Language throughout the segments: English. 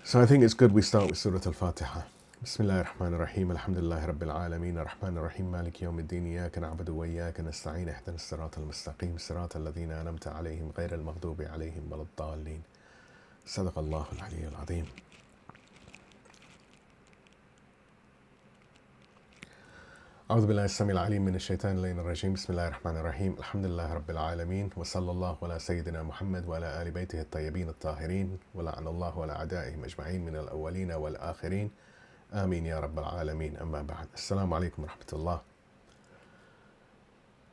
So I think it's good we start with Surah Al-Fatiha. Bismillah ar-Rahman ar-Rahim, alhamdulillahi rabbil alameen, ar-Rahman ar-Rahim, maliki yawmiddin, iyaka na'budu wa iyaka nasta'in, ihdina as-sirata al-mustaqim, sirata alladhina an'amta alayhim, ghayra al-maghdubi alayhim walad-dallin. Sadaqa Allahu al-Ali al-Azim. أعوذ بالله السميع العليم من الشيطان اللعين الرجيم بسم الله الرحمن الرحيم الحمد لله رب العالمين وصلى الله على سيدنا محمد وعلى آل بيته الطيبين الطاهرين ولعن الله على أعدائهم أجمعين من الأولين والآخرين آمين يا رب العالمين أما بعد السلام عليكم ورحمة الله.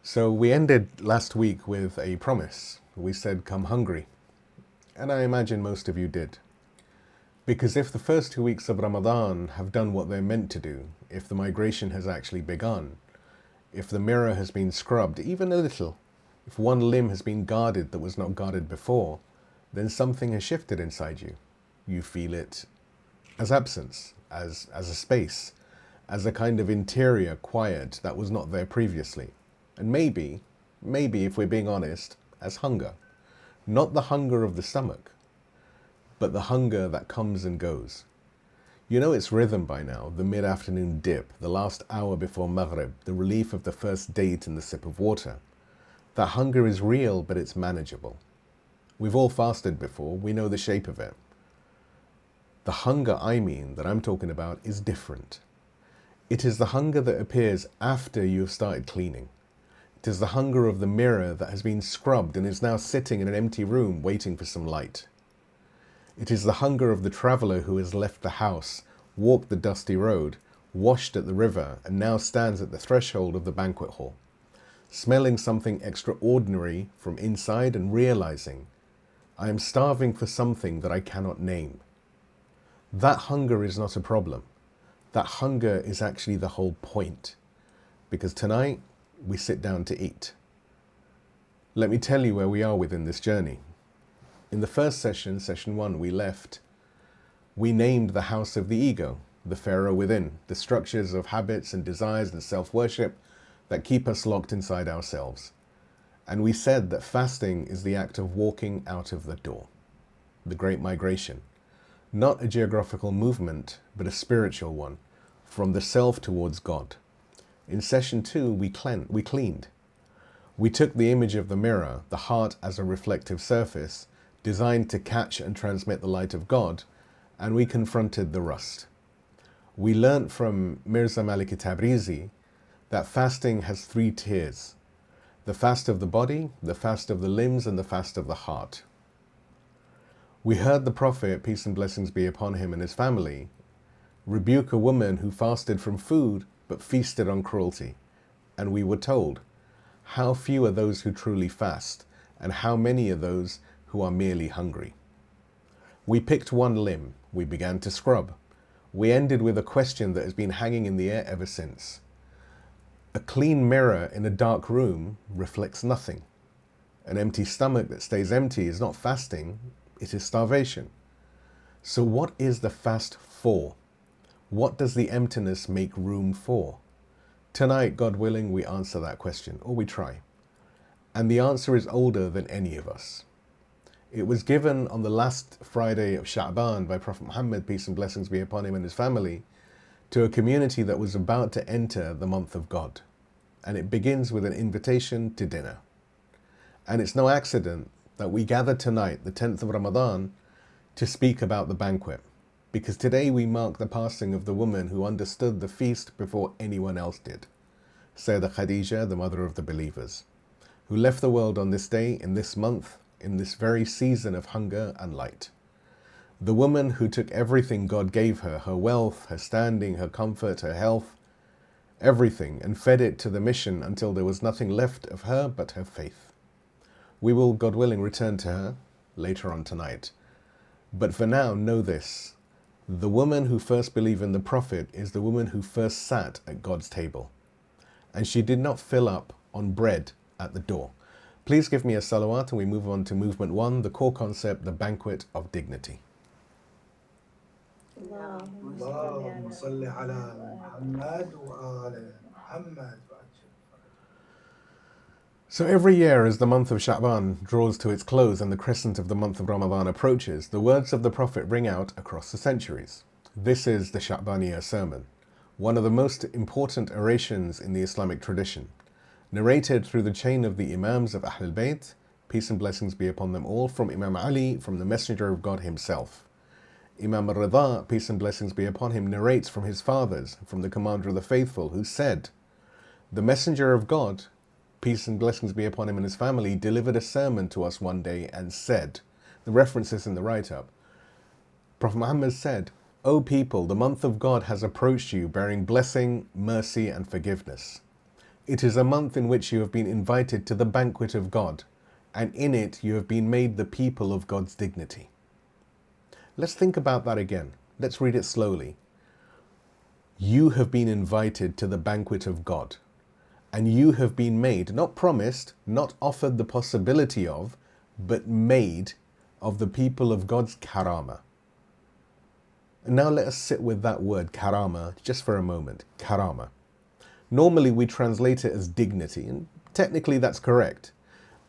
So we ended last week with a promise. We said come hungry, and I imagine most of you did. Because if the first 2 weeks of Ramadan have done what they're meant to do, if the migration has actually begun, if the mirror has been scrubbed even a little, if one limb has been guarded that was not guarded before, then something has shifted inside you. You feel it as absence, as a space, as a kind of interior quiet that was not there previously. And maybe, if we're being honest, as hunger. Not the hunger of the stomach, but the hunger that comes and goes. You know its rhythm by now, the mid-afternoon dip, the last hour before Maghrib, the relief of the first date and the sip of water. That hunger is real, but it's manageable. We've all fasted before, we know the shape of it. The hunger that I'm talking about is different. It is the hunger that appears after you have started cleaning. It is the hunger of the mirror that has been scrubbed and is now sitting in an empty room waiting for some light. It is the hunger of the traveller who has left the house, walked the dusty road, washed at the river, and now stands at the threshold of the banquet hall, smelling something extraordinary from inside and realizing, I am starving for something that I cannot name. That hunger is not a problem. That hunger is actually the whole point. Because tonight, we sit down to eat. Let me tell you where we are within this journey. In the first session, session 1, we named the house of the ego, the pharaoh within, the structures of habits and desires and self-worship that keep us locked inside ourselves. And we said that fasting is the act of walking out of the door, the great migration. Not a geographical movement, but a spiritual one, from the self towards God. In session 2, we cleaned. We took the image of the mirror, the heart as a reflective surface, designed to catch and transmit the light of God, and we confronted the rust. We learnt from Mirza Malik Tabrizi that fasting has 3 tiers: the fast of the body, the fast of the limbs, and the fast of the heart. We heard the Prophet, peace and blessings be upon him and his family, rebuke a woman who fasted from food but feasted on cruelty. And we were told, how few are those who truly fast, and how many are those who are merely hungry. We picked one limb, we began to scrub. We ended with a question that has been hanging in the air ever since. A clean mirror in a dark room reflects nothing. An empty stomach that stays empty is not fasting, it is starvation. So what is the fast for? What does the emptiness make room for? Tonight, God willing, we answer that question, or we try. And the answer is older than any of us. It was given on the last Friday of Sha'ban by Prophet Muhammad, peace and blessings be upon him and his family, to a community that was about to enter the month of God. And it begins with an invitation to dinner. And it's no accident that we gather tonight, the 10th of Ramadan, to speak about the banquet. Because today we mark the passing of the woman who understood the feast before anyone else did. Sayyedah Khadijah, the mother of the believers, who left the world on this day, in this month, in this very season of hunger and light. The woman who took everything God gave her, her wealth, her standing, her comfort, her health, everything, and fed it to the mission until there was nothing left of her but her faith. We will, God willing, return to her later on tonight. But for now, know this. The woman who first believed in the Prophet is the woman who first sat at God's table. And she did not fill up on bread at the door. Please give me a salawat and we move on to movement 1, the core concept, the banquet of dignity. اللهم صل على محمد وآل محمد. So every year as the month of Sha'ban draws to its close and the crescent of the month of Ramadan approaches, the words of the Prophet ring out across the centuries. This is the Sha'baniyyah sermon, one of the most important orations in the Islamic tradition, narrated through the chain of the Imams of Ahlulbayt, peace and blessings be upon them all, from Imam Ali, from the Messenger of God himself. Imam al-Ridha, peace and blessings be upon him, narrates from his fathers, from the Commander of the Faithful, who said, "The Messenger of God, peace and blessings be upon him and his family, delivered a sermon to us one day and said," the references in the write-up, Prophet Muhammad said, "O people, the month of God has approached you, bearing blessing, mercy and forgiveness. It is a month in which you have been invited to the Banquet of God, and in it you have been made the people of God's dignity." Let's think about that again. Let's read it slowly. You have been invited to the Banquet of God, and you have been made, not promised, not offered the possibility of, but made of the people of God's Karamah. And now let us sit with that word, Karamah, just for a moment. Karamah. Normally we translate it as dignity, and technically that's correct,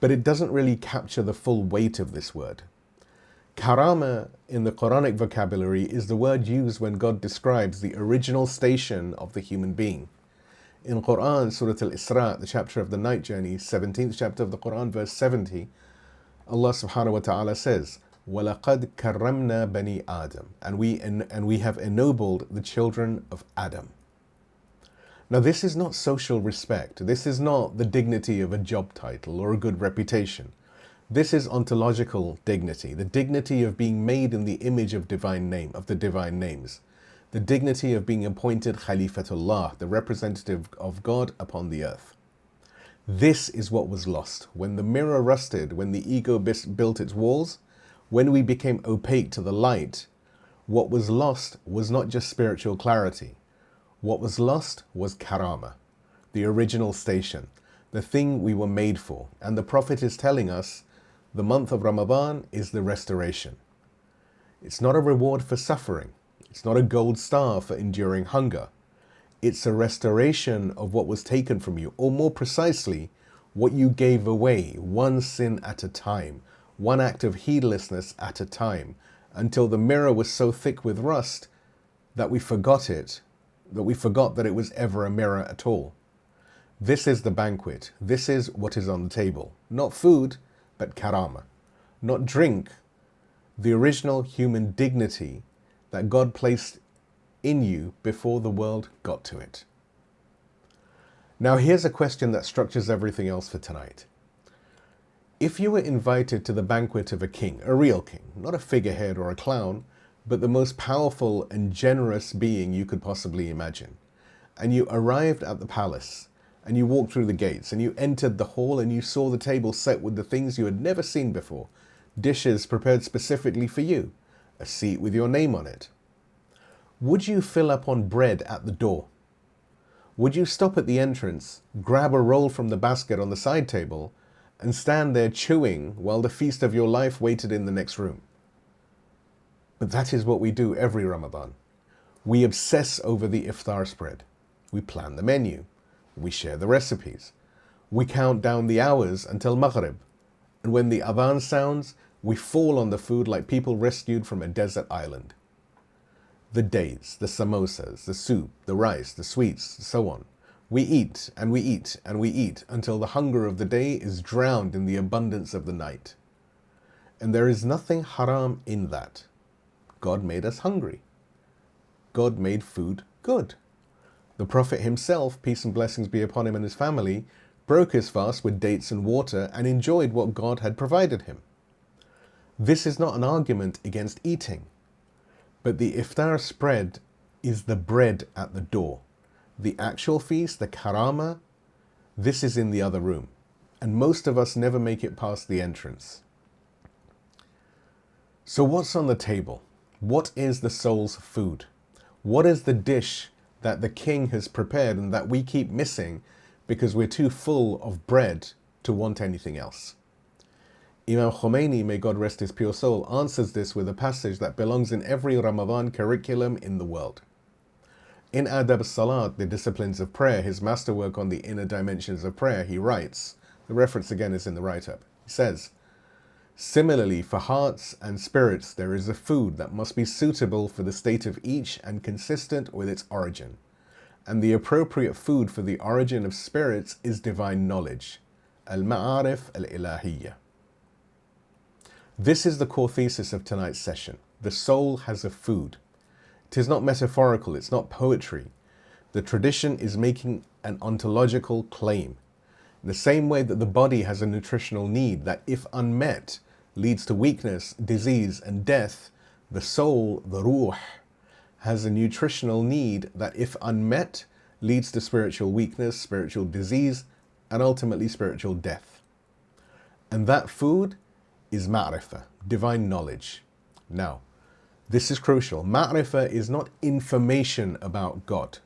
but it doesn't really capture the full weight of this word. Karamah in the Quranic vocabulary is the word used when God describes the original station of the human being. In Quran, Surah Al-Isra, the chapter of the night journey, 17th chapter of the Quran, verse 70, Allah subhanahu wa ta'ala says, وَلَقَدْ كَرَّمْنَا بَنِي آدَمَ, and we have ennobled the children of Adam. Now this is not social respect. This is not the dignity of a job title or a good reputation. This is ontological dignity, the dignity of being made in the image of the divine names. The dignity of being appointed Khalifatullah, the representative of God upon the earth. This is what was lost. When the mirror rusted, when the ego built its walls, when we became opaque to the light, what was lost was not just spiritual clarity. What was lost was Karamah, the original station, the thing we were made for. And the Prophet is telling us the month of Ramadan is the restoration. It's not a reward for suffering. It's not a gold star for enduring hunger. It's a restoration of what was taken from you, or more precisely, what you gave away, one sin at a time, one act of heedlessness at a time, until the mirror was so thick with rust that we forgot that it was ever a mirror at all. This is the banquet. This is what is on the table. Not food, but karamah. Not drink, the original human dignity that God placed in you before the world got to it. Now here's a question that structures everything else for tonight. If you were invited to the banquet of a king, a real king, not a figurehead or a clown, but the most powerful and generous being you could possibly imagine, and you arrived at the palace, and you walked through the gates, and you entered the hall, and you saw the table set with the things you had never seen before, dishes prepared specifically for you, a seat with your name on it. Would you fill up on bread at the door? Would you stop at the entrance, grab a roll from the basket on the side table, and stand there chewing while the feast of your life waited in the next room? But that is what we do every Ramadan. We obsess over the iftar spread. We plan the menu. We share the recipes. We count down the hours until Maghrib. And when the adhan sounds, we fall on the food like people rescued from a desert island. The dates, the samosas, the soup, the rice, the sweets, so on. We eat and we eat and we eat until the hunger of the day is drowned in the abundance of the night. And there is nothing haram in that. God made us hungry. God made food good. The Prophet himself, peace and blessings be upon him and his family, broke his fast with dates and water and enjoyed what God had provided him. This is not an argument against eating, but the iftar spread is the bread at the door. The actual feast, the karamah, this is in the other room, and most of us never make it past the entrance. So what's on the table? What is the soul's food? What is the dish that the king has prepared and that we keep missing because we're too full of bread to want anything else? Imam Khomeini, may God rest his pure soul, answers this with a passage that belongs in every Ramadan curriculum in the world. In al-Salat, the disciplines of prayer, his masterwork on the inner dimensions of prayer, he writes, The reference again is in the write-up. He says, similarly, for hearts and spirits, there is a food that must be suitable for the state of each and consistent with its origin. And the appropriate food for the origin of spirits is divine knowledge, al-Ma'arif al-Ilahiyya. This is the core thesis of tonight's session. The soul has a food. It is not metaphorical, it's not poetry. The tradition is making an ontological claim. In the same way that the body has a nutritional need that, if unmet, leads to weakness, disease, and death, the soul, the ruh, has a nutritional need that, if unmet, leads to spiritual weakness, spiritual disease, and ultimately spiritual death. And that food is Marifah, divine knowledge. Now, this is crucial. Marifah is not information about God.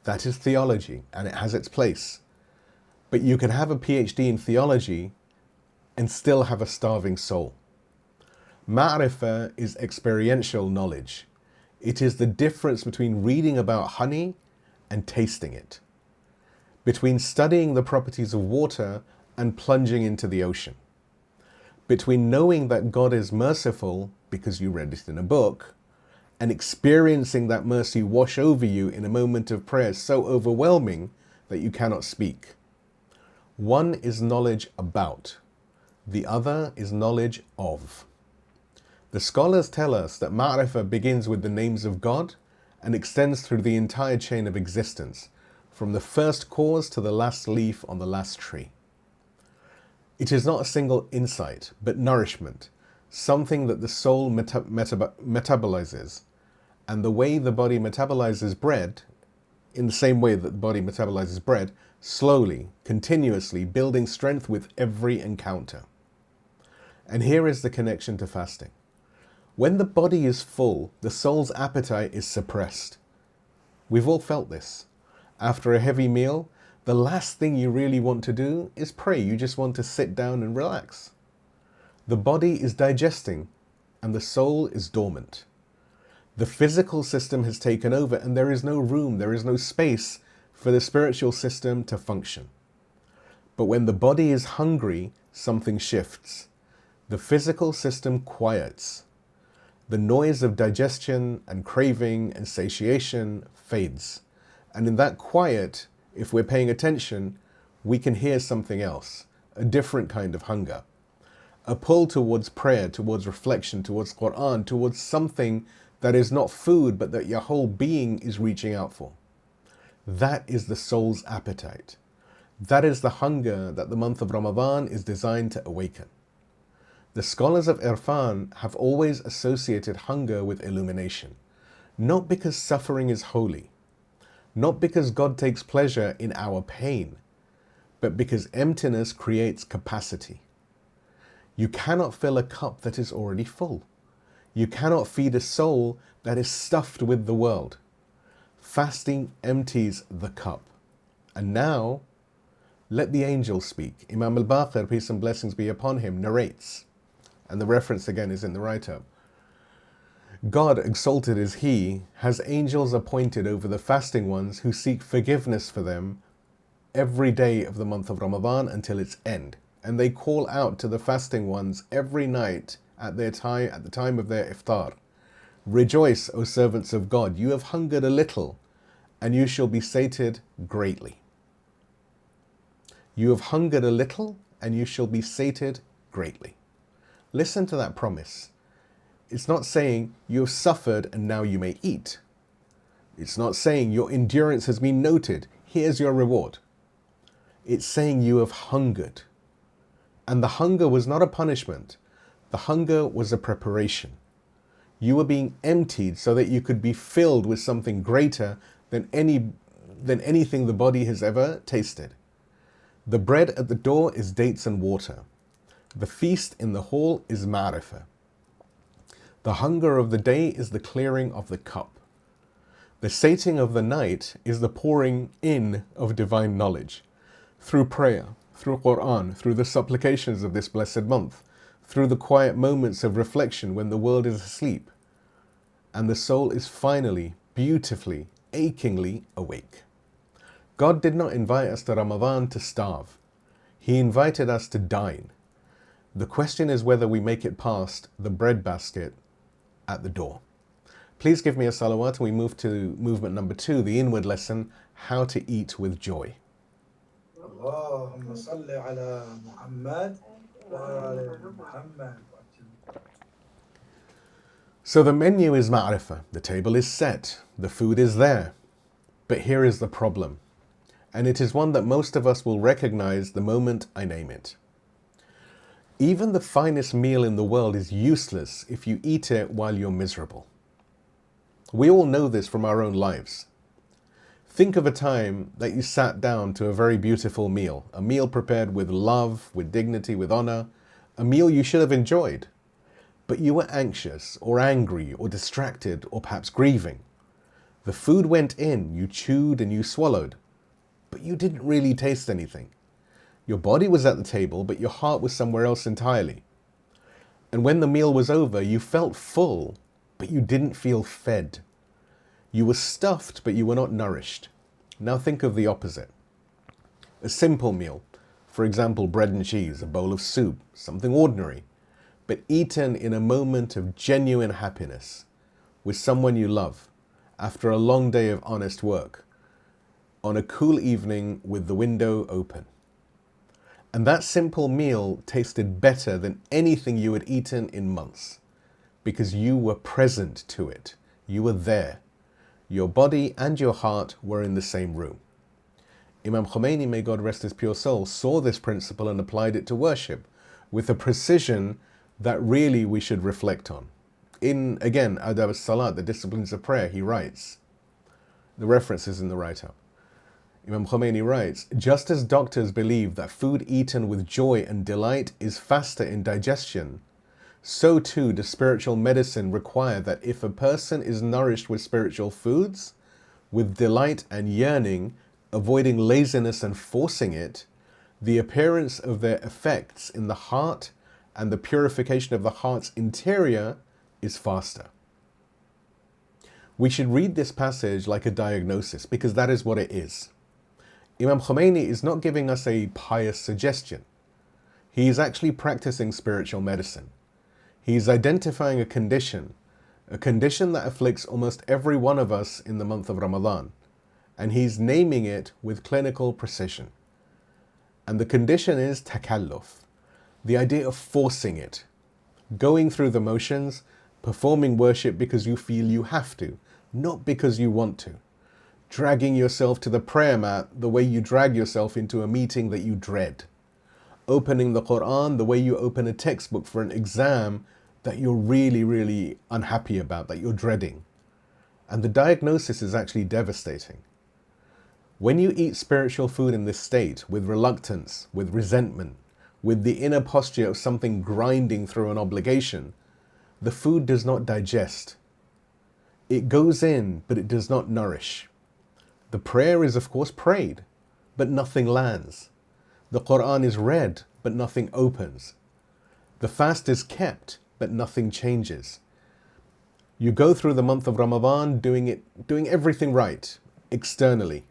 That is theology, and it has its place. But you can have a PhD in theology and still have a starving soul. Marifah is experiential knowledge. It is the difference between reading about honey and tasting it, between studying the properties of water and plunging into the ocean, between knowing that God is merciful because you read it in a book and experiencing that mercy wash over you in a moment of prayer so overwhelming that you cannot speak. One is knowledge about, the other is knowledge of. The scholars tell us that Ma'rifah begins with the names of God and extends through the entire chain of existence, from the first cause to the last leaf on the last tree. It is not a single insight, but nourishment, something that the soul metabolizes. And the way the body metabolizes bread, in the same way that the body metabolizes bread, slowly, continuously, building strength with every encounter. And here is the connection to fasting. When the body is full, the soul's appetite is suppressed. We've all felt this. After a heavy meal, the last thing you really want to do is pray. You just want to sit down and relax. The body is digesting and the soul is dormant. The physical system has taken over and there is no room, there is no space for the spiritual system to function. But when the body is hungry, something shifts. The physical system quiets. The noise of digestion and craving and satiation fades. And in that quiet, if we're paying attention, we can hear something else, a different kind of hunger. A pull towards prayer, towards reflection, towards Quran, towards something that is not food, but that your whole being is reaching out for. That is the soul's appetite. That is the hunger that the month of Ramadan is designed to awaken. The scholars of Irfan have always associated hunger with illumination, not because suffering is holy, not because God takes pleasure in our pain, but because emptiness creates capacity. You cannot fill a cup that is already full. You cannot feed a soul that is stuffed with the world. Fasting empties the cup. And now, let the angel speak. Imam al-Baqir, peace and blessings be upon him, narrates, and the reference again is in the write-up. God, exalted is He, has angels appointed over the fasting ones who seek forgiveness for them every day of the month of Ramadan until its end. And they call out to the fasting ones every night at the time of their iftar. Rejoice, O servants of God, you have hungered a little, and you shall be sated greatly. You have hungered a little, and you shall be sated greatly. Listen to that promise. It's not saying you have suffered and now you may eat. It's not saying your endurance has been noted, here's your reward. It's saying you have hungered. And the hunger was not a punishment. The hunger was a preparation. You were being emptied so that you could be filled with something greater than anything the body has ever tasted. The bread at the door is dates and water. The feast in the hall is Marifah. The hunger of the day is the clearing of the cup. The sating of the night is the pouring in of divine knowledge. Through prayer, through Quran, through the supplications of this blessed month, through the quiet moments of reflection when the world is asleep, and the soul is finally, beautifully, achingly awake. God did not invite us to Ramadan to starve. He invited us to dine. The question is whether we make it past the bread basket at the door. Please give me a salawat and we move to movement number 2, the inward lesson, how to eat with joy. اللهم صل على محمد وآل محمد. So the menu is Marifah, the table is set, the food is there. But here is the problem, and it is one that most of us will recognize the moment I name it. Even the finest meal in the world is useless if you eat it while you're miserable. We all know this from our own lives. Think of a time that you sat down to a very beautiful meal, a meal prepared with love, with dignity, with honor, a meal you should have enjoyed. But you were anxious or angry or distracted or perhaps grieving. The food went in, you chewed and you swallowed, but you didn't really taste anything. Your body was at the table, but your heart was somewhere else entirely. And when the meal was over, you felt full, but you didn't feel fed. You were stuffed, but you were not nourished. Now think of the opposite. A simple meal, for example, bread and cheese, a bowl of soup, something ordinary, but eaten in a moment of genuine happiness with someone you love after a long day of honest work on a cool evening with the window open. And that simple meal tasted better than anything you had eaten in months because you were present to it. You were there. Your body and your heart were in the same room. Imam Khomeini, may God rest his pure soul, saw this principle and applied it to worship with a precision that really we should reflect on. In, again, al-Salat, the disciplines of prayer, he writes, the reference is in the write-up. Imam Khomeini writes, just as doctors believe that food eaten with joy and delight is faster in digestion, so too does spiritual medicine require that if a person is nourished with spiritual foods, with delight and yearning, avoiding laziness and forcing it, the appearance of their effects in the heart and the purification of the heart's interior is faster. We should read this passage like a diagnosis because that is what it is. Imam Khomeini is not giving us a pious suggestion. He is actually practicing spiritual medicine. He is identifying a condition that afflicts almost every one of us in the month of Ramadan, and he's naming it with clinical precision. And the condition is takalluf, the idea of forcing it, going through the motions, performing worship because you feel you have to, not because you want to, dragging yourself to the prayer mat the way you drag yourself into a meeting that you dread, opening the Quran the way you open a textbook for an exam that you're really, really unhappy about, that you're dreading. And the diagnosis is actually devastating. When you eat spiritual food in this state, with reluctance, with resentment, with the inner posture of something grinding through an obligation, the food does not digest. It goes in, but it does not nourish. The prayer is, of course, prayed, but nothing lands. The Quran is read, but nothing opens. The fast is kept, but nothing changes. You go through the month of Ramadan doing everything right, externally,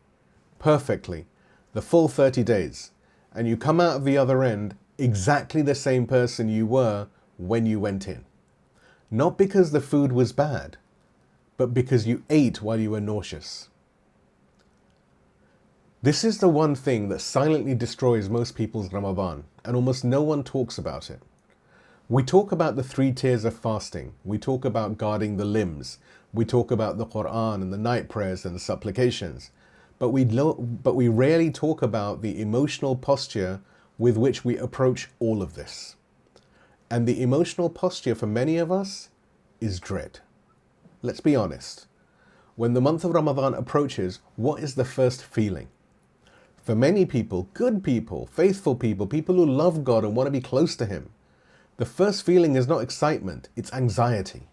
perfectly, the full 30 days, and you come out of the other end exactly the same person you were when you went in. Not because the food was bad, but because you ate while you were nauseous. This is the one thing that silently destroys most people's Ramadan, and almost no one talks about it. We talk about the 3 tiers of fasting. We talk about guarding the limbs. We talk about the Quran and the night prayers and the supplications. But we rarely talk about the emotional posture with which we approach all of this. And the emotional posture for many of us is dread. Let's be honest. When the month of Ramadan approaches, what is the first feeling? For many people, good people, faithful people, people who love God and want to be close to Him, the first feeling is not excitement, it's anxiety.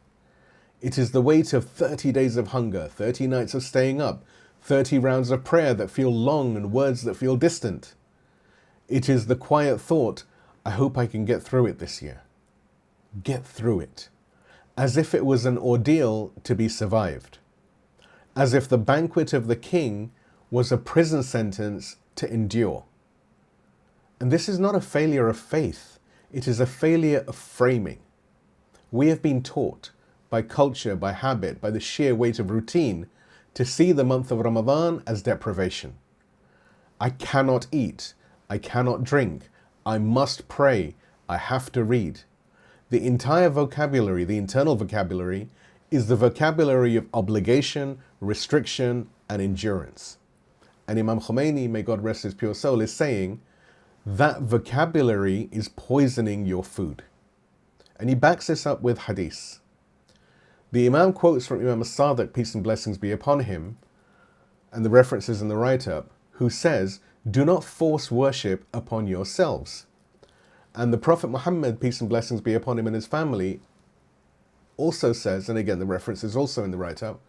It is the weight of 30 days of hunger, 30 nights of staying up, 30 rounds of prayer that feel long and words that feel distant. It is the quiet thought, I hope I can get through it this year. Get through it. As if it was an ordeal to be survived. As if the banquet of the king was a prison sentence to endure. And this is not a failure of faith, it is a failure of framing. We have been taught by culture, by habit, by the sheer weight of routine, to see the month of Ramadan as deprivation. I cannot eat, I cannot drink, I must pray, I have to read. The entire vocabulary, the internal vocabulary, is the vocabulary of obligation, restriction, and endurance. And Imam Khomeini, may God rest his pure soul, is saying that vocabulary is poisoning your food. And he backs this up with hadith. The Imam quotes from Imam al-Sadiq, peace and blessings be upon him, and the references in the write-up, who says, do not force worship upon yourselves. And the Prophet Muhammad, peace and blessings be upon him and his family, also says, and again the reference is also in the write-up,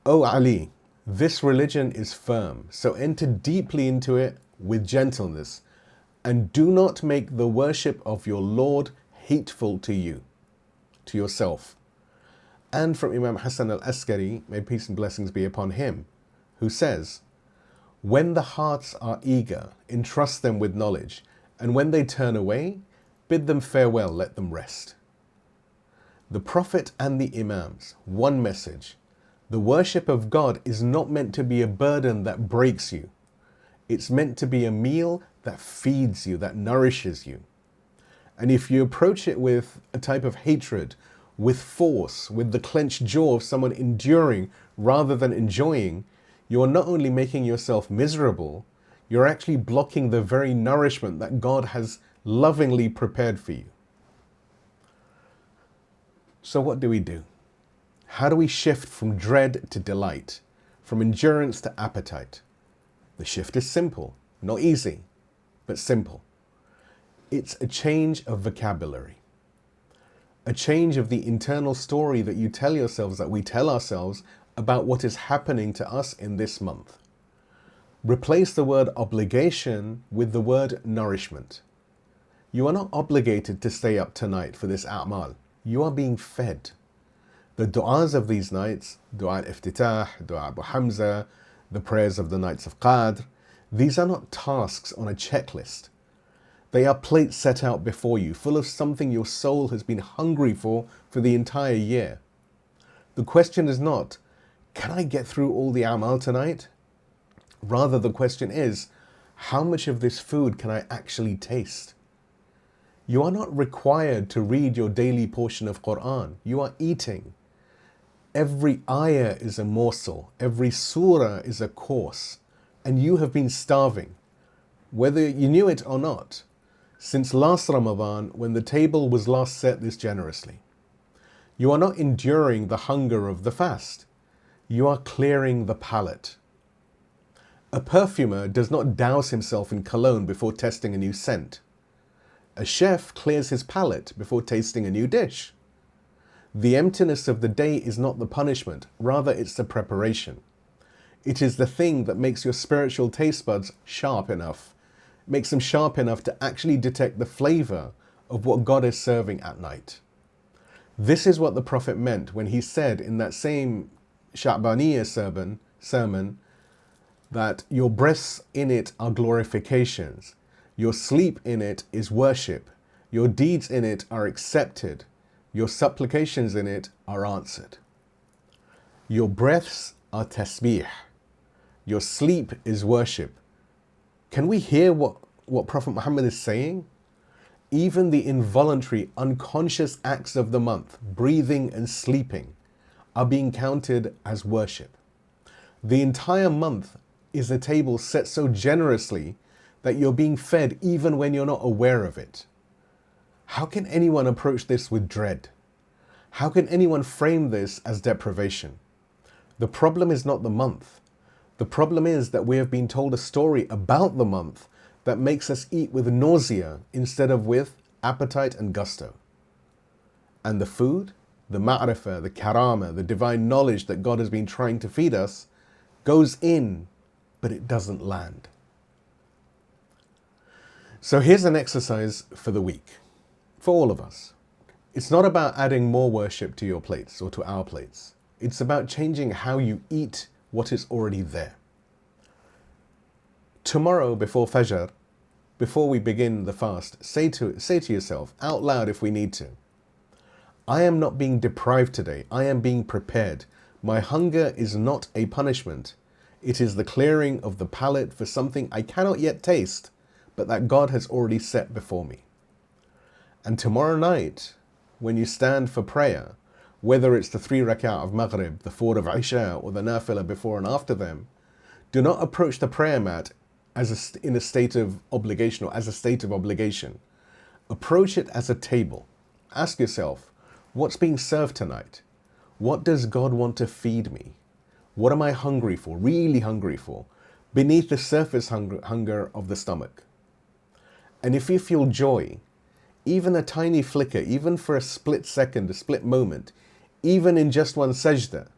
O Ali, this religion is firm, so enter deeply into it with gentleness, and do not make the worship of your Lord hateful to you, to yourself. And from Imam Hassan al-Askari, may peace and blessings be upon him, who says, when the hearts are eager, entrust them with knowledge, and when they turn away, bid them farewell, let them rest. The Prophet and the Imams, one message. The worship of God is not meant to be a burden that breaks you. It's meant to be a meal that feeds you, that nourishes you. And if you approach it with a type of hatred, with force, with the clenched jaw of someone enduring rather than enjoying, you are not only making yourself miserable, you're actually blocking the very nourishment that God has lovingly prepared for you. So what do? How do we shift from dread to delight, from endurance to appetite? The shift is simple, not easy, but simple. It's a change of vocabulary, a change of the internal story that you tell yourselves, that we tell ourselves about what is happening to us in this month. Replace the word obligation with the word nourishment. You are not obligated to stay up tonight for this a'mal. You are being fed. The du'as of these nights, du'a al-Iftitah, du'a Abu Hamza, the prayers of the nights of Qadr, these are not tasks on a checklist. They are plates set out before you, full of something your soul has been hungry for the entire year. The question is not, can I get through all the amal tonight? Rather, the question is, how much of this food can I actually taste? You are not required to read your daily portion of Quran. You are eating. Every ayah is a morsel. Every surah is a course. And you have been starving, whether you knew it or not, since last Ramadan, when the table was last set this generously. You are not enduring the hunger of the fast. You are clearing the palate. A perfumer does not douse himself in cologne before testing a new scent. A chef clears his palate before tasting a new dish. The emptiness of the day is not the punishment, rather it's the preparation. It is the thing that makes your spiritual taste buds sharp enough, makes them sharp enough to actually detect the flavor of what God is serving at night. This is what the Prophet meant when he said in that same Sha'baniyyah sermon that your breaths in it are glorifications, your sleep in it is worship, your deeds in it are accepted, your supplications in it are answered. Your breaths are tasbih, your sleep is worship. Can we hear what Prophet Muhammad is saying? Even the involuntary, unconscious acts of the month, breathing and sleeping, are being counted as worship. The entire month is a table set so generously that you're being fed even when you're not aware of it. How can anyone approach this with dread? How can anyone frame this as deprivation? The problem is not the month. The problem is that we have been told a story about the month that makes us eat with nausea instead of with appetite and gusto. And the food, the Marifah, the Karimah, the divine knowledge that God has been trying to feed us, goes in, but it doesn't land. So here's an exercise for the week, for all of us. It's not about adding more worship to your plates or to our plates. It's about changing how you eat what is already there. Tomorrow before Fajr, before we begin the fast, say to yourself out loud if we need to, I am not being deprived today. I am being prepared. My hunger is not a punishment. It is the clearing of the palate for something I cannot yet taste, but that God has already set before me. And tomorrow night, when you stand for prayer, whether it's the 3 rak'ah of Maghrib, the 4 of Isha, or the Nafilah before and after them, do not approach the prayer mat in a state of obligation or as a state of obligation. Approach it as a table. Ask yourself, what's being served tonight? What does God want to feed me? What am I hungry for, really hungry for, beneath the surface hunger of the stomach? And if you feel joy, even a tiny flicker, even for a split second, a split moment, even in just one sajda,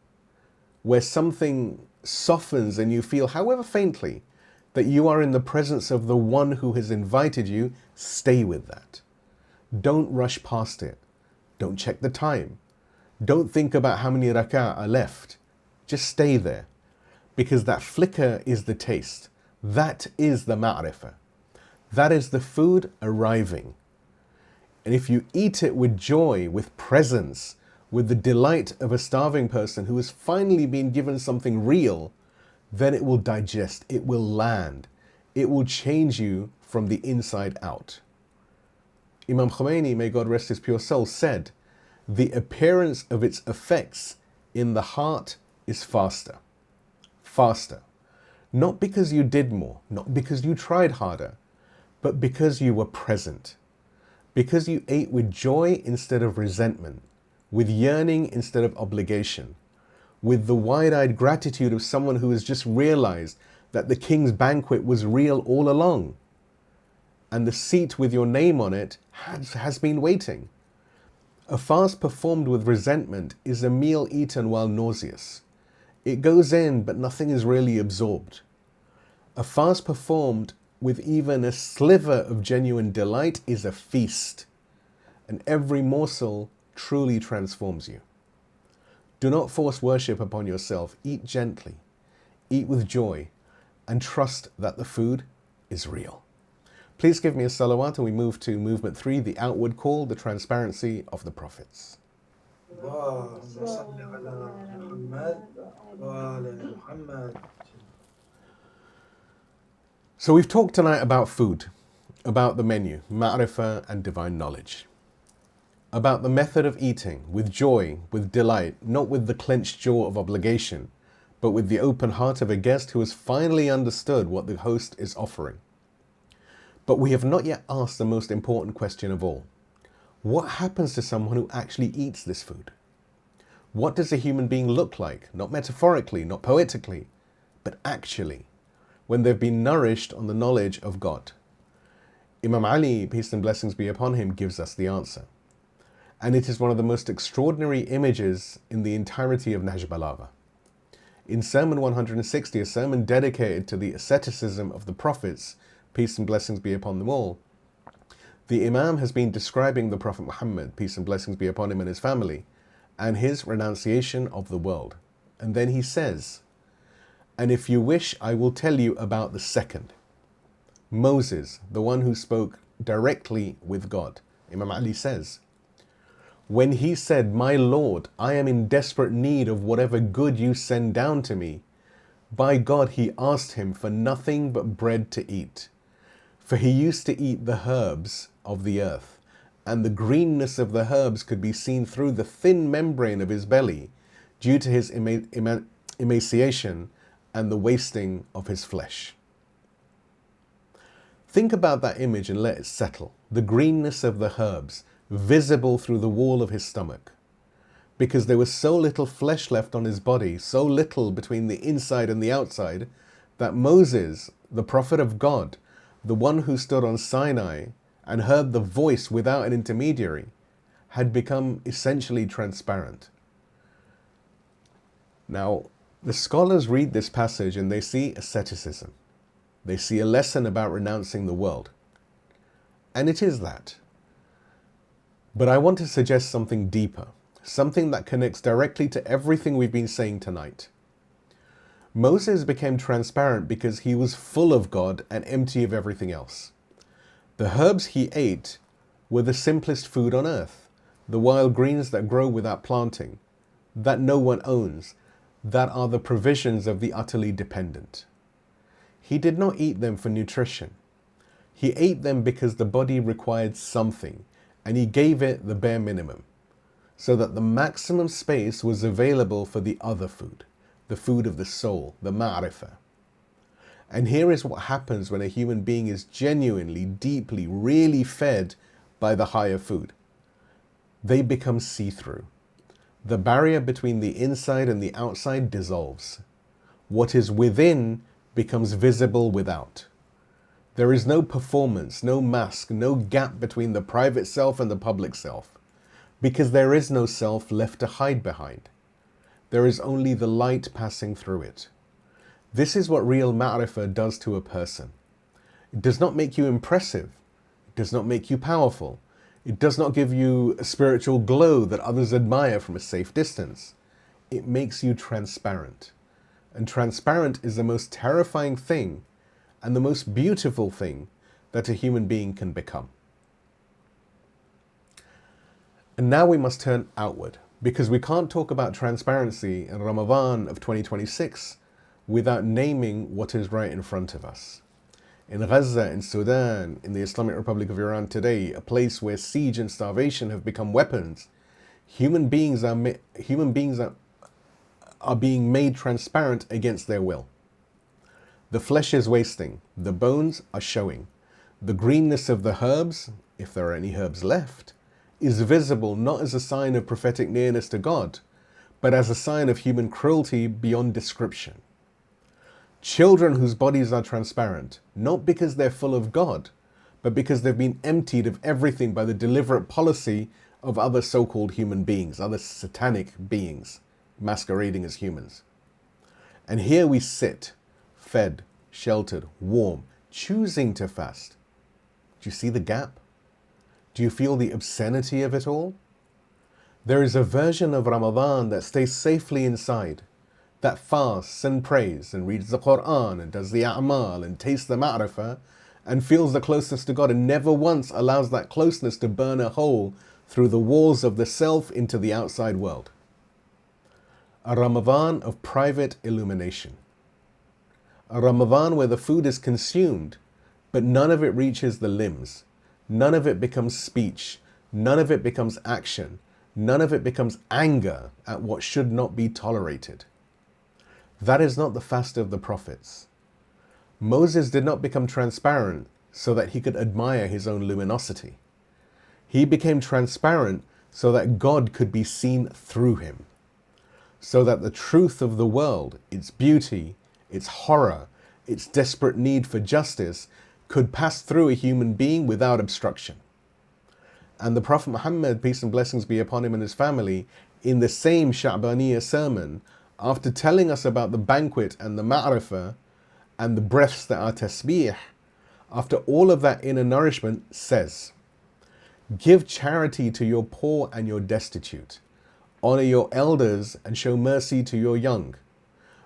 where something softens and you feel, however faintly, that you are in the presence of the one who has invited you, stay with that. Don't rush past it. Don't check the time. Don't think about how many rak'ah are left. Just stay there, because that flicker is the taste. That is the Marifah. That is the food arriving. And if you eat it with joy, with presence, with the delight of a starving person who has finally been given something real, then it will digest, it will land, it will change you from the inside out. Imam Khomeini, may God rest his pure soul, said, the appearance of its effects in the heart is faster. Faster. Not because you did more, not because you tried harder, but because you were present. Because you ate with joy instead of resentment, with yearning instead of obligation, with the wide-eyed gratitude of someone who has just realized that the king's banquet was real all along, and the seat with your name on it has been waiting. A fast performed with resentment is a meal eaten while nauseous. It goes in, but nothing is really absorbed. A fast performed with even a sliver of genuine delight is a feast, and every morsel truly transforms you. Do not force worship upon yourself. Eat gently, eat with joy, and trust that the food is real. Please give me a salawat and we move to movement 3, the outward call, the transparency of the prophets. اللهم صل على محمد وآل محمد. So we've talked tonight about food, about the menu, Marifah and divine knowledge, about the method of eating with joy, with delight, not with the clenched jaw of obligation, but with the open heart of a guest who has finally understood what the host is offering. But we have not yet asked the most important question of all. What happens to someone who actually eats this food? What does a human being look like? Not metaphorically, not poetically, but actually, when they've been nourished on the knowledge of God. Imam Ali, peace and blessings be upon him, gives us the answer. And it is one of the most extraordinary images in the entirety of Nahj al-Balagha. In Sermon 160, a sermon dedicated to the asceticism of the prophets, peace and blessings be upon them all, the Imam has been describing the Prophet Muhammad, peace and blessings be upon him and his family, and his renunciation of the world. And then he says, and if you wish, I will tell you about the second. Moses, the one who spoke directly with God. Imam Ali says, when he said, my Lord, I am in desperate need of whatever good you send down to me, by God, he asked him for nothing but bread to eat. For he used to eat the herbs of the earth, and the greenness of the herbs could be seen through the thin membrane of his belly due to his emaciation and the wasting of his flesh. Think about that image and let it settle. The greenness of the herbs, visible through the wall of his stomach. Because there was so little flesh left on his body, so little between the inside and the outside, that Moses, the prophet of God, the one who stood on Sinai and heard the voice without an intermediary, had become essentially transparent. Now, the scholars read this passage and they see asceticism. They see a lesson about renouncing the world. And it is that. But I want to suggest something deeper, something that connects directly to everything we've been saying tonight. Moses became transparent because he was full of God and empty of everything else. The herbs he ate were the simplest food on earth, the wild greens that grow without planting, that no one owns, that are the provisions of the utterly dependent. He did not eat them for nutrition. He ate them because the body required something, and he gave it the bare minimum, so that the maximum space was available for the other food, the food of the soul, the Marifah. And here is what happens when a human being is genuinely, deeply, really fed by the higher food. They become see-through. The barrier between the inside and the outside dissolves. What is within becomes visible without. There is no performance, no mask, no gap between the private self and the public self, because there is no self left to hide behind. There is only the light passing through it. This is what real Ma'rifah does to a person. It does not make you impressive. It does not make you powerful. It does not give you a spiritual glow that others admire from a safe distance. It makes you transparent. And transparent is the most terrifying thing and the most beautiful thing that a human being can become. And now we must turn outward, because we can't talk about transparency in Ramadan of 2026 without naming what is right in front of us. In Gaza, in Sudan, in the Islamic Republic of Iran today, a place where siege and starvation have become weapons, human beings are being made transparent against their will. The flesh is wasting, the bones are showing. The greenness of the herbs, if there are any herbs left, is visible not as a sign of prophetic nearness to God, but as a sign of human cruelty beyond description. Children whose bodies are transparent, not because they're full of God, but because they've been emptied of everything by the deliberate policy of other so-called human beings, other satanic beings, masquerading as humans. And here we sit, fed, sheltered, warm, choosing to fast. Do you see the gap? Do you feel the obscenity of it all? There is a version of Ramadan that stays safely inside, that fasts and prays and reads the Quran and does the a'mal and tastes the ma'rifah and feels the closeness to God and never once allows that closeness to burn a hole through the walls of the self into the outside world. A Ramadan of private illumination. A Ramadan where the food is consumed, but none of it reaches the limbs. None of it becomes speech. None of it becomes action. None of it becomes anger at what should not be tolerated. That is not the fast of the prophets. Moses did not become transparent so that he could admire his own luminosity. He became transparent so that God could be seen through him, so that the truth of the world, its beauty, its horror, its desperate need for justice, could pass through a human being without obstruction. And the Prophet Muhammad, peace and blessings be upon him and his family, in the same Sha'baniyyah sermon, after telling us about the banquet and the Marifah and the breaths that are tasbih, after all of that inner nourishment, says, give charity to your poor and your destitute. Honor your elders and show mercy to your young.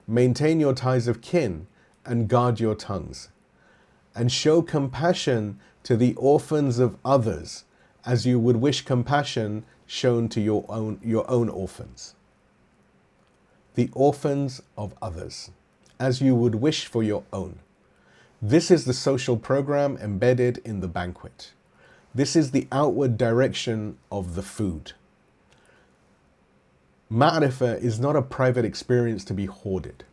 Maintain your ties of kin and guard your tongues. And show compassion to the orphans of others as you would wish compassion shown to your own orphans. The orphans of others, as you would wish for your own. This is the social program embedded in the banquet. This is the outward direction of the food. Ma'rifah is not a private experience to be hoarded.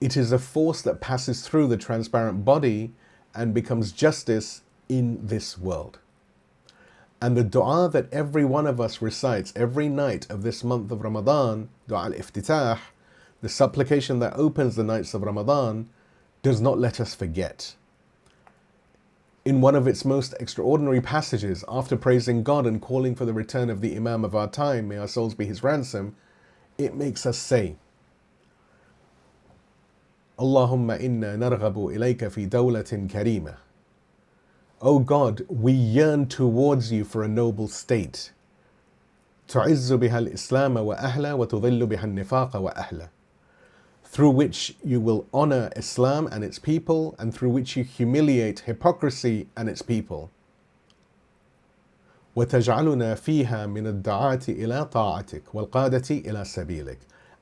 It is a force that passes through the transparent body and becomes justice in this world. And the dua that every one of us recites every night of this month of Ramadan, dua al-Iftitah, the supplication that opens the nights of Ramadan, does not let us forget. In one of its most extraordinary passages, after praising God and calling for the return of the Imam of our time, may our souls be his ransom, it makes us say, Allahumma inna narghabu ilayka fi dawlatin Karimah. O God, we yearn towards you for a noble state. تعز بها الإسلام وأهله وتضل بها النفاق وأهله. through which you will honor Islam and its people, and through which you humiliate hypocrisy and its people. وَتَجْعَلُنَا فِيهَا مِنَ الدَّعَاةِ إِلَىٰ طَاعَتِكَ وَالْقَادَةِ إِلَىٰ سَبِيلِكَ.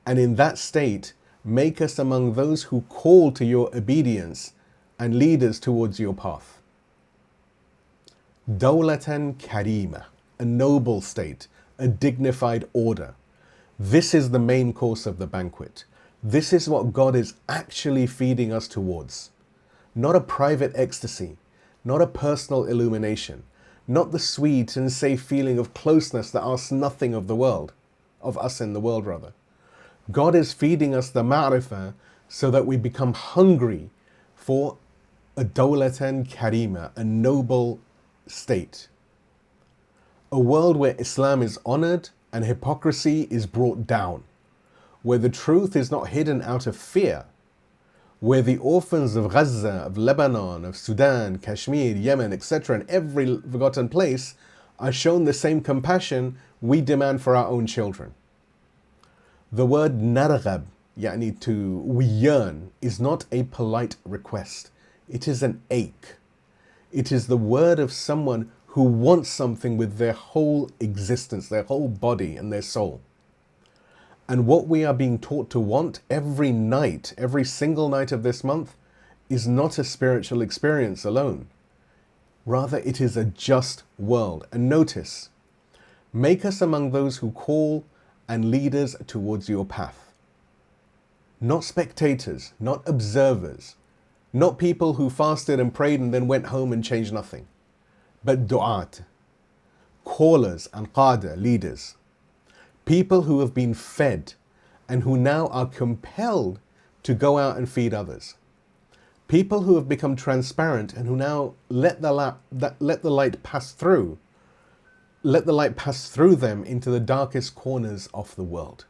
And in that state, make us among those who call to your obedience and lead us towards your path. Dawlatan Karimah, a noble state, a dignified order. This is the main course of the banquet. This is what God is actually feeding us towards. Not a private ecstasy, not a personal illumination, not the sweet and safe feeling of closeness that asks nothing of the world, of us in the world rather. God is feeding us the Marifah so that we become hungry for a Dawlatan Karimah, a noble state. A world where Islam is honored and hypocrisy is brought down, where the truth is not hidden out of fear, where the orphans of Gaza, of Lebanon, of Sudan, Kashmir, Yemen, etc., and every forgotten place are shown the same compassion we demand for our own children. The word narghab, we yearn, is not a polite request. It is an ache. It is the word of someone who wants something with their whole existence, their whole body and their soul. And what we are being taught to want every night, every single night of this month, is not a spiritual experience alone. Rather, it is a just world. And notice, make us among those who call and lead us towards your path. Not spectators, not observers, not people who fasted and prayed and then went home and changed nothing, but du'at, callers and qada, leaders. People who have been fed and who now are compelled to go out and feed others. People who have become transparent and who now let the light pass through. Let the light pass through them into the darkest corners of the world.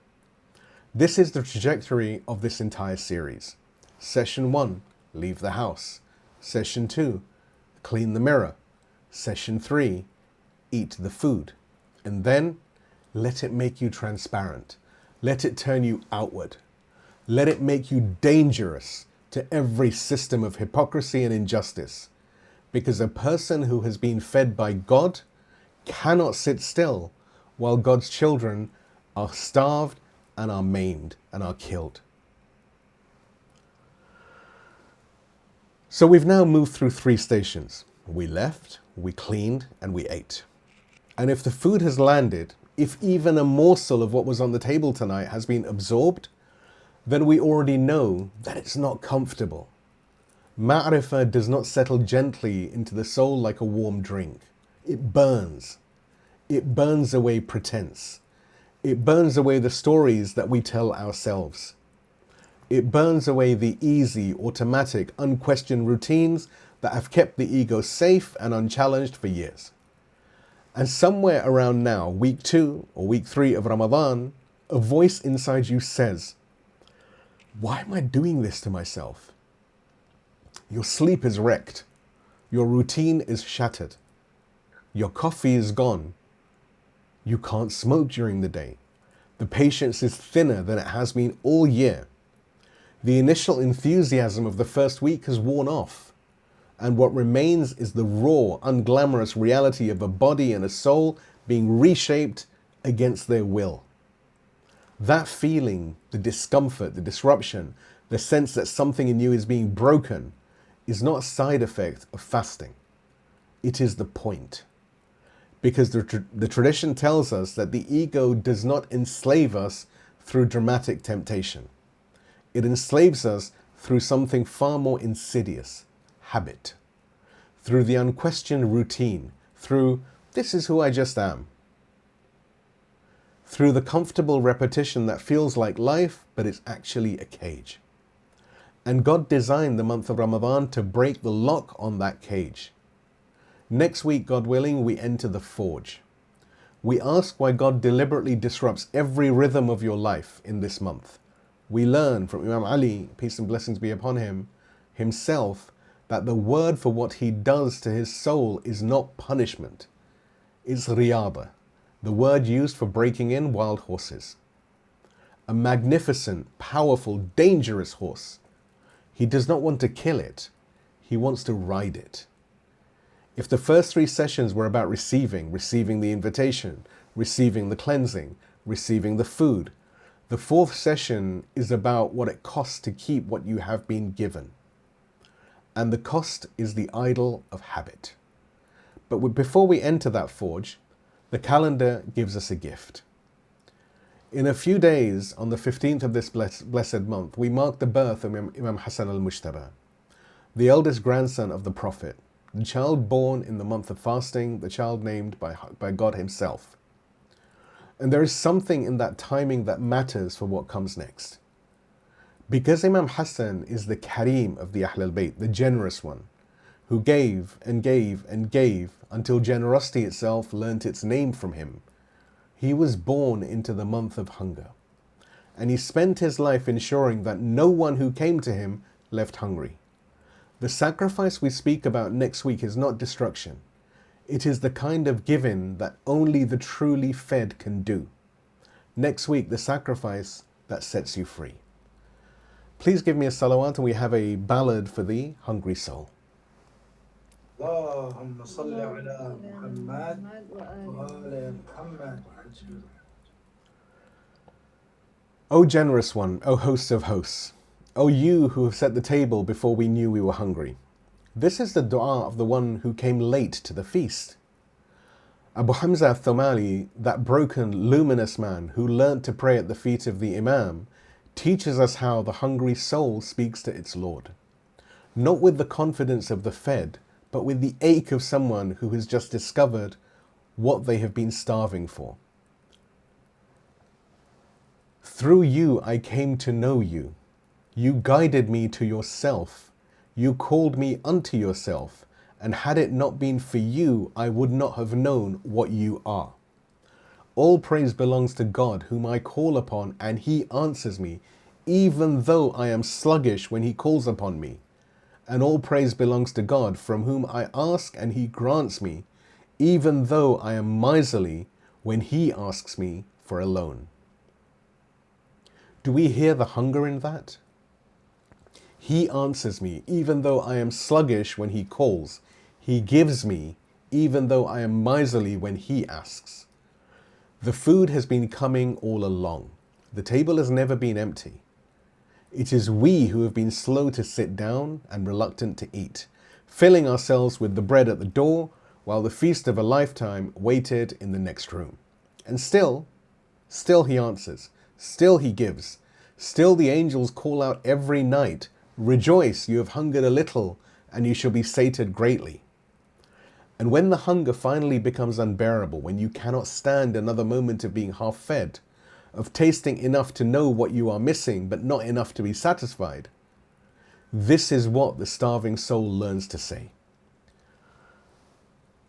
This is the trajectory of this entire series. Session 1, leave the house. Session 2, clean the mirror. Session 3, eat the food. And then let it make you transparent. Let it turn you outward. Let it make you dangerous to every system of hypocrisy and injustice. Because a person who has been fed by God cannot sit still while God's children are starved and are maimed and are killed. So we've now moved through 3 stations. We left, we cleaned, and we ate. And if the food has landed, if even a morsel of what was on the table tonight has been absorbed, then we already know that it's not comfortable. Ma'rifah does not settle gently into the soul like a warm drink. It burns. It burns away pretense. It burns away the stories that we tell ourselves. It burns away the easy, automatic, unquestioned routines that have kept the ego safe and unchallenged for years. And somewhere around now, week 2 or week 3 of Ramadan, a voice inside you says, why am I doing this to myself? Your sleep is wrecked. Your routine is shattered. Your coffee is gone. You can't smoke during the day. The patience is thinner than it has been all year. The initial enthusiasm of the first week has worn off. And what remains is the raw, unglamorous reality of a body and a soul being reshaped against their will. That feeling, the discomfort, the disruption, the sense that something in you is being broken, is not a side effect of fasting. It is the point. Because the tradition tells us that the ego does not enslave us through dramatic temptation. It enslaves us through something far more insidious. Habit, through the unquestioned routine, through this is who I just am, through the comfortable repetition that feels like life but is actually a cage. And God designed the month of Ramadan to break the lock on that cage. Next week, God willing, we enter the forge. We ask why God deliberately disrupts every rhythm of your life in this month. We learn from Imam Ali, peace and blessings be upon him, himself, that the word for what he does to his soul is not punishment. It's riyada, the word used for breaking in wild horses. a magnificent, powerful, dangerous horse. He does not want to kill it, he wants to ride it. If the first 3 sessions were about receiving the invitation, receiving the cleansing, receiving the food, the 4th session is about what it costs to keep what you have been given. And the cost is the idol of habit. But before we enter that forge, the calendar gives us a gift. In a few days, on the 15th of this blessed month, we mark the birth of Imam Hassan al-Mujtaba, the eldest grandson of the Prophet, the child born in the month of fasting, the child named by God himself. And there is something in that timing that matters for what comes next. Because Imam Hassan is the Karim of the Ahlulbayt, the generous one, who gave and gave and gave until generosity itself learnt its name from him, he was born into the month of hunger. And he spent his life ensuring that no one who came to him left hungry. The sacrifice we speak about next week is not destruction. It is the kind of giving that only the truly fed can do. Next week, the sacrifice that sets you free. Please give me a salawat, and we have a ballad for the hungry soul. اللهم صل على محمد وآل محمد. O generous one, O host of hosts, O you who have set the table before we knew we were hungry. This is the dua of the one who came late to the feast. Abu Hamza al-Thumali, that broken, luminous man who learnt to pray at the feet of the Imam, teaches us how the hungry soul speaks to its Lord. Not with the confidence of the fed, but with the ache of someone who has just discovered what they have been starving for. Through you I came to know you. You guided me to yourself. You called me unto yourself. And had it not been for you, I would not have known what you are. All praise belongs to God, whom I call upon, and he answers me, even though I am sluggish when he calls upon me. And all praise belongs to God, from whom I ask and he grants me, even though I am miserly when he asks me for a loan. Do we hear the hunger in that? He answers me, even though I am sluggish when he calls. He gives me, even though I am miserly when he asks. The food has been coming all along. The table has never been empty. It is we who have been slow to sit down and reluctant to eat, filling ourselves with the bread at the door while the feast of a lifetime waited in the next room. And still he answers, still he gives, still the angels call out every night, rejoice, you have hungered a little and you shall be sated greatly. And when the hunger finally becomes unbearable, when you cannot stand another moment of being half fed, of tasting enough to know what you are missing, but not enough to be satisfied, this is what the starving soul learns to say.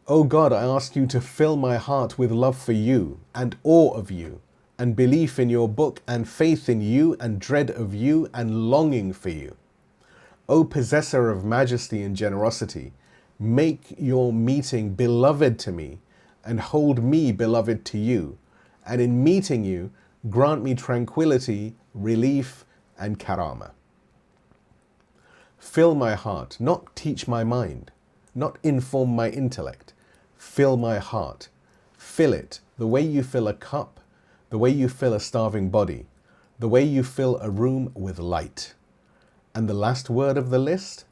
O God, I ask you to fill my heart with love for you and awe of you and belief in your book and faith in you and dread of you and longing for you. O possessor of majesty and generosity, make your meeting beloved to me and hold me beloved to you. And in meeting you, grant me tranquility, relief, and karamah. Fill my heart, not teach my mind, not inform my intellect. Fill my heart. Fill it the way you fill a cup, the way you fill a starving body, the way you fill a room with light. And the last word of the list?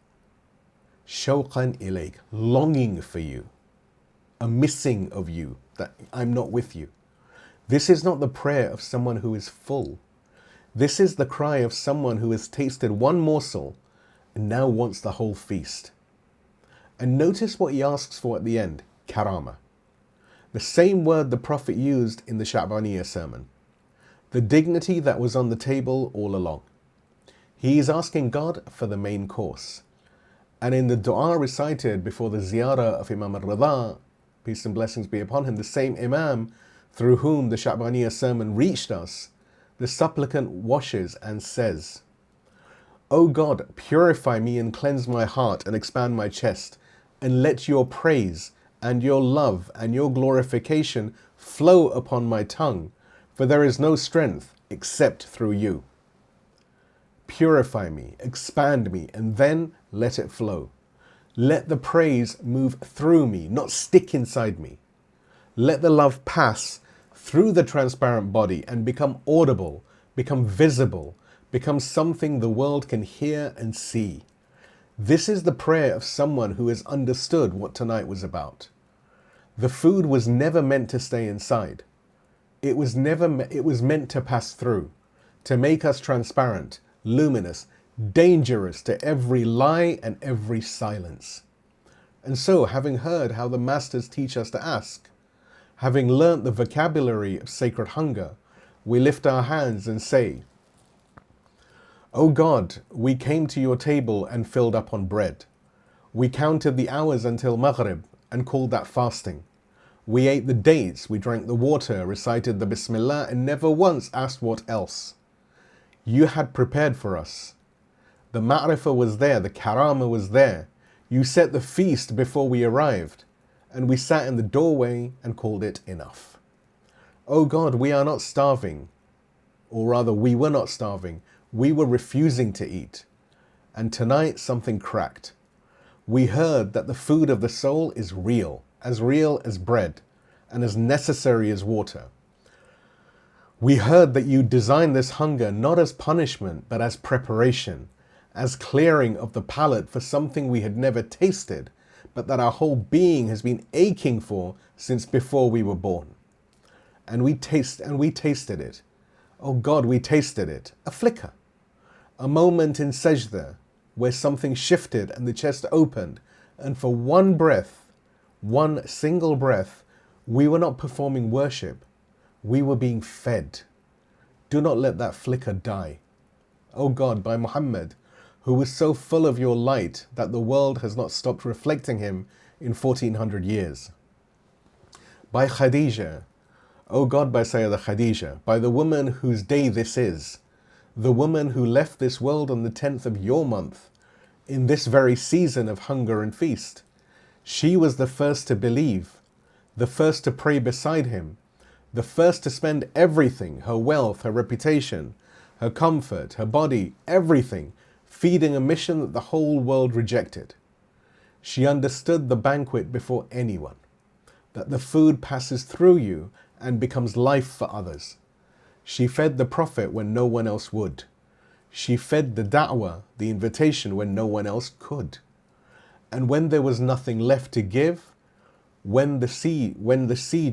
Shawqan ilayk, longing for you, a missing of you, that I'm not with you. This is not the prayer of someone who is full. This is the cry of someone who has tasted one morsel and now wants the whole feast. And notice what he asks for at the end, karamah. The same word the Prophet used in the Sha'baniyyah sermon. The dignity that was on the table all along. He is asking God for the main course. And in the dua recited before the ziyarah of Imam al-Rida, peace and blessings be upon him, the same Imam through whom the Sha'baniyyah sermon reached us, the supplicant washes and says, O God, purify me and cleanse my heart and expand my chest, and let your praise and your love and your glorification flow upon my tongue, for there is no strength except through you. Purify me, expand me, and then let it flow. Let the praise move through me, not stick inside me. Let the love pass through the transparent body and become audible, become visible, become something the world can hear and see. This is the prayer of someone who has understood what tonight was about. The food was never meant to stay inside. It was meant to pass through, to make us transparent, luminous, dangerous to every lie and every silence. And so, having heard how the masters teach us to ask, having learnt the vocabulary of sacred hunger, we lift our hands and say, O God, we came to your table and filled up on bread. We counted the hours until Maghrib and called that fasting. We ate the dates, we drank the water, recited the Bismillah, and never once asked what else. You had prepared for us. The Marifah was there, the Karamah was there. You set the feast before we arrived, and we sat in the doorway and called it enough. O God, we are not starving, or rather we were not starving. We were refusing to eat. And tonight something cracked. We heard that the food of the soul is real as bread, and as necessary as water. We heard that you designed this hunger not as punishment, but as preparation, as clearing of the palate for something we had never tasted, but that our whole being has been aching for since before we were born. And we tasted it. Oh God, we tasted it. A flicker. A moment in Sayyedah where something shifted and the chest opened, and for one breath, one single breath, we were not performing worship. We were being fed. Do not let that flicker die. O God, by Muhammad, who was so full of your light that the world has not stopped reflecting him in 1400 years. By Khadijah, O God, by Sayyedah Khadijah, by the woman whose day this is, the woman who left this world on the 10th of your month, in this very season of hunger and feast. She was the first to believe, the first to pray beside him, the first to spend everything, her wealth, her reputation, her comfort, her body, everything, feeding a mission that the whole world rejected. She understood the banquet before anyone, that the food passes through you and becomes life for others. She fed the Prophet when no one else would. She fed the da'wah, the invitation, when no one else could. And when there was nothing left to give, when the siege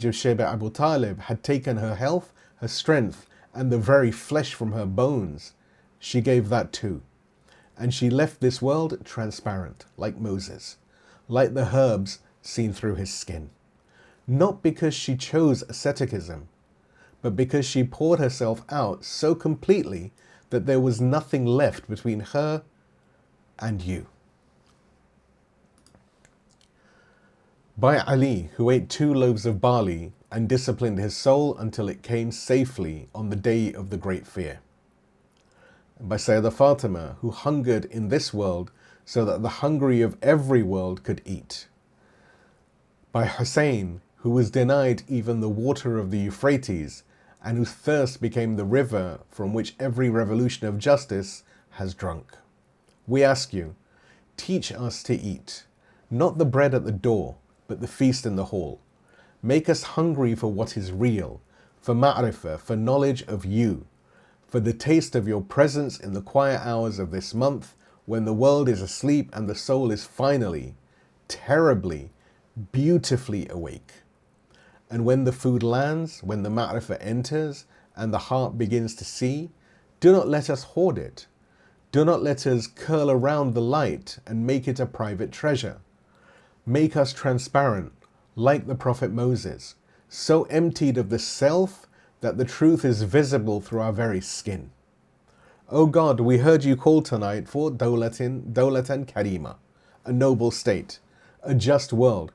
of Shaybah Abu Talib had taken her health, her strength, and the very flesh from her bones, she gave that too. And she left this world transparent, like Moses, like the herbs seen through his skin. Not because she chose asceticism, but because she poured herself out so completely that there was nothing left between her and you. By Ali, who ate 2 loaves of barley and disciplined his soul until it came safely on the day of the great fear. And by Sayyedah Fatima, who hungered in this world so that the hungry of every world could eat. By Hussein, who was denied even the water of the Euphrates, and whose thirst became the river from which every revolution of justice has drunk. We ask you, teach us to eat, not the bread at the door, but the feast in the hall. Make us hungry for what is real, for Marifah, for knowledge of you, for the taste of your presence in the quiet hours of this month, when the world is asleep and the soul is finally, terribly, beautifully awake. And when the food lands, when the Marifah enters, and the heart begins to see, do not let us hoard it. Do not let us curl around the light and make it a private treasure. Make us transparent, like the Prophet Moses, so emptied of the self that the truth is visible through our very skin. O God, we heard you call tonight for Dawlatan Karimah, a noble state, a just world.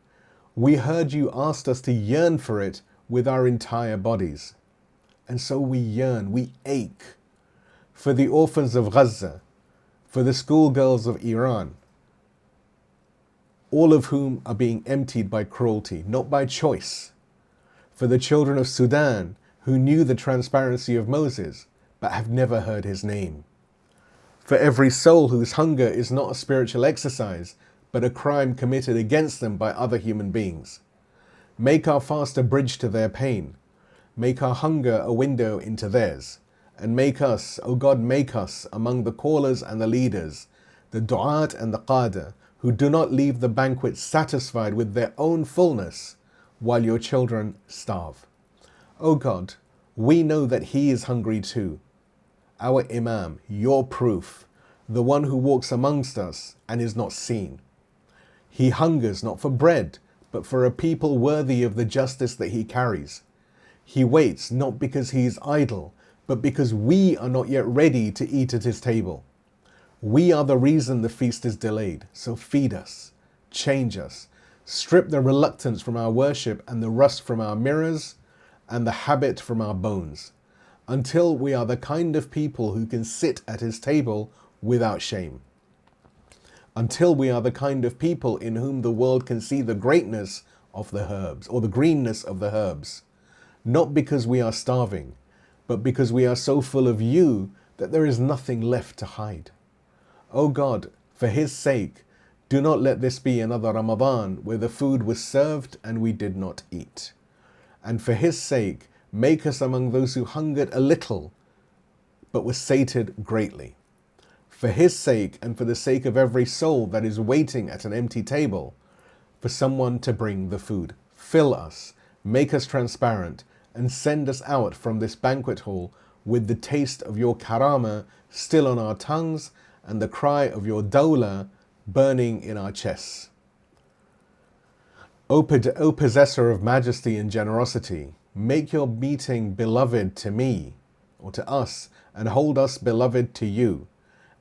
We heard you asked us to yearn for it with our entire bodies. And so we yearn, we ache for the orphans of Gaza, for the schoolgirls of Iran, all of whom are being emptied by cruelty, not by choice, for the children of Sudan, who knew the transparency of Moses, but have never heard his name. For every soul whose hunger is not a spiritual exercise, but a crime committed against them by other human beings. Make our fast a bridge to their pain. Make our hunger a window into theirs. And make us, O God, make us among the callers and the leaders, the du'at and the qada, who do not leave the banquet satisfied with their own fullness, while your children starve. O God, we know that he is hungry too. Our Imam, your proof, the one who walks amongst us and is not seen. He hungers not for bread, but for a people worthy of the justice that he carries. He waits not because he is idle, but because we are not yet ready to eat at his table. We are the reason the feast is delayed, so feed us, change us, strip the reluctance from our worship and the rust from our mirrors and the habit from our bones, until we are the kind of people who can sit at his table without shame. Until we are the kind of people in whom the world can see the greatness of the herbs, or the greenness of the herbs, not because we are starving, but because we are so full of you that there is nothing left to hide. O God, for his sake, do not let this be another Ramadan where the food was served and we did not eat. And for his sake, make us among those who hungered a little, but were sated greatly. For his sake, and for the sake of every soul that is waiting at an empty table, for someone to bring the food. Fill us, make us transparent, and send us out from this banquet hall with the taste of your Karamah still on our tongues and the cry of your Dawlah burning in our chests. O possessor of majesty and generosity, make your meeting beloved to me, or to us, and hold us beloved to you.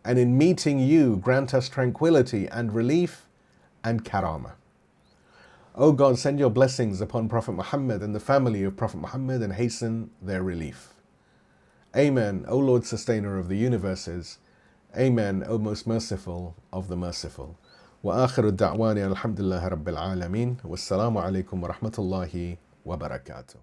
And in meeting you, grant us tranquility and relief and karamah. O God, send your blessings upon Prophet Muhammad and the family of Prophet Muhammad and hasten their relief. Amen, O Lord, sustainer of the universes. Amen, O most merciful of the merciful. Wa akhiru da'wani alhamdulillahi rabbil alameen. Wassalamu alaikum wa rahmatullahi wa barakatuh.